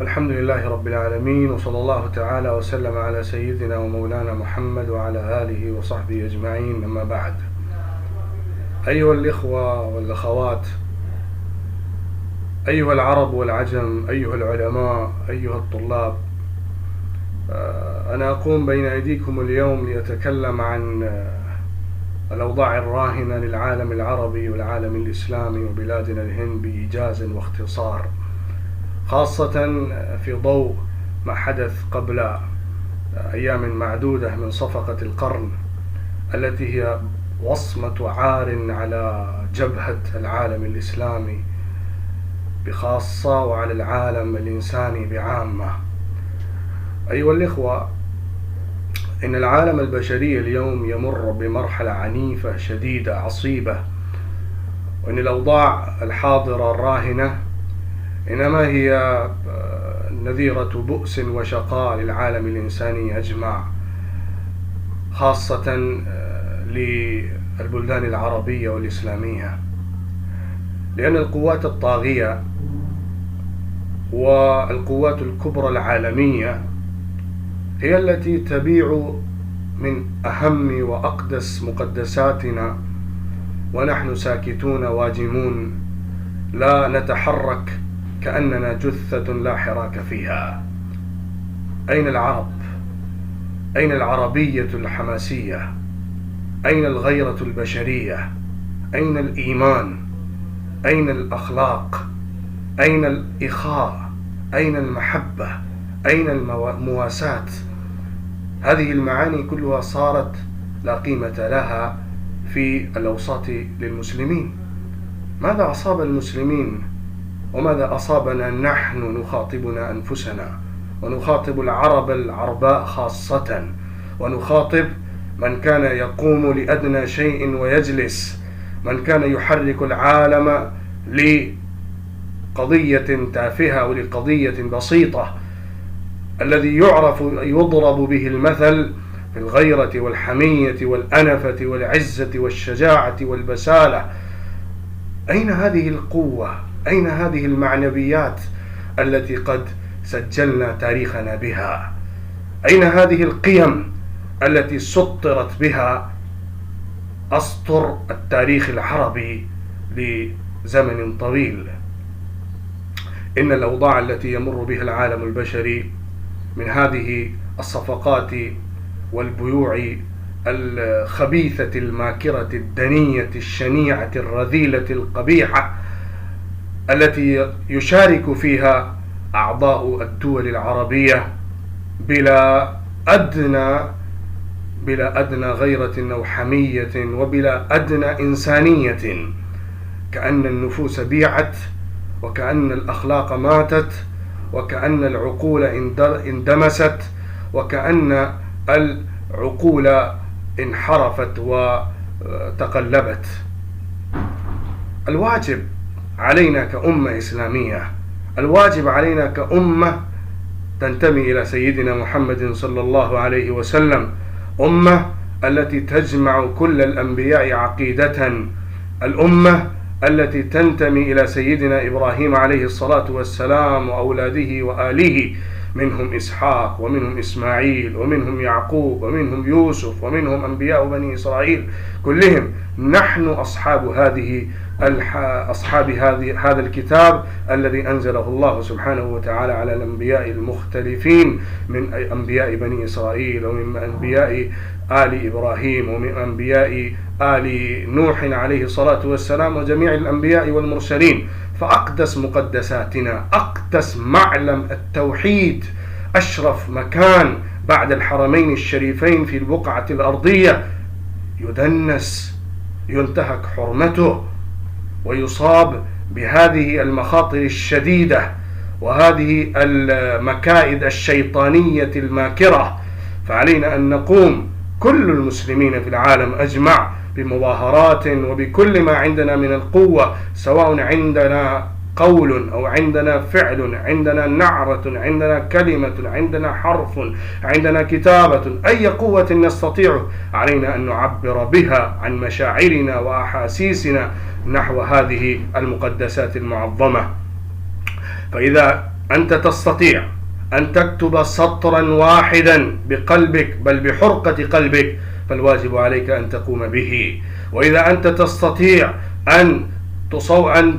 الحمد لله رب العالمين، وصلى الله تعالى وسلم على سيدنا ومولانا محمد وعلى آله وصحبه أجمعين. أما بعد، أيها الإخوة والأخوات، أيها العرب والعجم، أيها العلماء، أيها الطلاب، أنا أقوم بين أيديكم اليوم لأتكلم عن الأوضاع الراهنة للعالم العربي والعالم الإسلامي وبلادنا الهند بإيجاز واختصار، خاصة في ضوء ما حدث قبل أيام معدودة من صفقة القرن التي هي وصمة عار على جبهة العالم الإسلامي بخاصة وعلى العالم الإنساني بعامة. أيها الإخوة، إن العالم البشري اليوم يمر بمرحلة عنيفة شديدة عصيبة، وإن الأوضاع الحاضرة الراهنة إنما هي نذيرة بؤس وشقاء للعالم الإنساني أجمع، خاصة للبلدان العربية والإسلامية، لأن القوات الطاغية والقوات الكبرى العالمية هي التي تبيع من أهم وأقدس مقدساتنا ونحن ساكتون واجمون لا نتحرك كأننا جثة لا حراك فيها. أين العرب؟ أين العربية الحماسية؟ أين الغيرة البشرية؟ أين الإيمان؟ أين الأخلاق؟ أين الإخاء؟ أين المحبة؟ أين المواساة؟ هذه المعاني كلها صارت لا قيمة لها في الأوساط للمسلمين. ماذا أصاب المسلمين وماذا أصابنا نحن نخاطبنا أنفسنا، ونخاطب العرب العرباء خاصة، ونخاطب من كان يقوم لأدنى شيء ويجلس، من كان يحرك العالم لقضية تافهة ولقضية بسيطة، الذي يعرف يضرب به المثل في الغيرة والحمية والأنفة والعزة والشجاعة والبسالة. أين هذه القوة؟ أين هذه المعنويات التي قد سجلنا تاريخنا بها؟ أين هذه القيم التي سطرت بها أسطر التاريخ العربي لزمن طويل؟ إن الأوضاع التي يمر بها العالم البشري من هذه الصفقات والبيوع الخبيثة الماكرة الدنية الشنيعة الرذيلة القبيحة التي يشارك فيها أعضاء الدول العربية بلا أدنى غيرة أو حمية وبلا أدنى إنسانية، كأن النفوس بيعت، وكأن الأخلاق ماتت، وكأن العقول اندمست، وكأن العقول انحرفت وتقلبت. الواجب علينا كأمة إسلامية، الواجب علينا كأمة تنتمي إلى سيدنا محمد صلى الله عليه وسلم، أمة التي تجمع كل الأنبياء عقيدة، الأمة التي تنتمي إلى سيدنا إبراهيم عليه الصلاة والسلام وأولاده وآله، منهم إسحاق ومنهم إسماعيل ومنهم يعقوب ومنهم يوسف ومنهم أنبياء بني إسرائيل كلهم. نحن أصحاب هذا الكتاب الذي أنزله الله سبحانه وتعالى على الأنبياء المختلفين، من أنبياء بني إسرائيل ومن أنبياء آل إبراهيم ومن أنبياء آل نوح عليه الصلاة والسلام وجميع الأنبياء والمرسلين. فأقدس مقدساتنا، أقدس معلم التوحيد، أشرف مكان بعد الحرمين الشريفين في البقعة الأرضية، يدنس، ينتهك حرمته، ويصاب بهذه المخاطر الشديدة وهذه المكائد الشيطانية الماكرة. فعلينا أن نقوم كل المسلمين في العالم أجمع بمظاهرات وبكل ما عندنا من القوة، سواء عندنا قول أو عندنا فعل، عندنا نعرة، عندنا كلمة، عندنا حرف، عندنا كتابة، أي قوة نستطيع علينا أن نعبر بها عن مشاعرنا وأحاسيسنا نحو هذه المقدسات المعظمة. فإذا أنت تستطيع أن تكتب سطرا واحدا بقلبك بل بحرقة قلبك، فالواجب عليك أن تقوم به. وإذا أنت تستطيع أن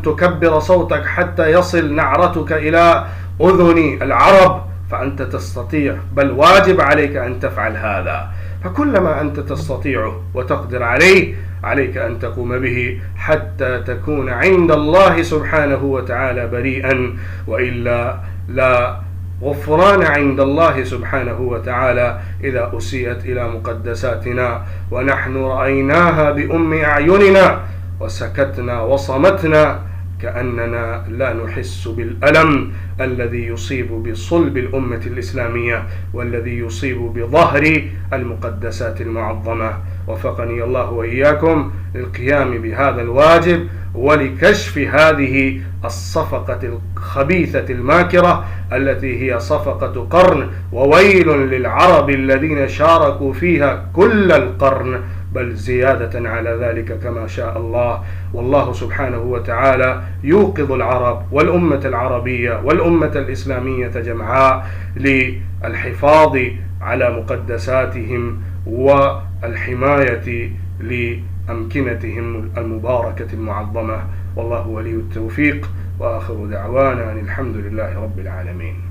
تكبر صوتك حتى يصل نعرتك إلى أذن العرب فأنت تستطيع، بل واجب عليك أن تفعل هذا. فكلما أنت تستطيعه وتقدر عليه عليك أن تقوم به حتى تكون عند الله سبحانه وتعالى بريئا، وإلا لا غفران عند الله سبحانه وتعالى إذا أسيئت إلى مقدساتنا ونحن رأيناها بأم أعيننا وسكتنا وصمتنا كأننا لا نحس بالألم الذي يصيب بصلب الأمة الإسلامية والذي يصيب بظهر المقدسات المعظمة. وفقني الله وإياكم للقيام بهذا الواجب ولكشف هذه الصفقة الخبيثة الماكرة التي هي صفقة قرن، وويل للعرب الذين شاركوا فيها كل القرن بل زيادة على ذلك كما شاء الله. والله سبحانه وتعالى يوقظ العرب والأمة العربية والأمة الإسلامية جمعاء للحفاظ على مقدساتهم والحماية لأمكنتهم المباركة المعظمة. والله ولي التوفيق، وآخر دعوانا أن الحمد لله رب العالمين.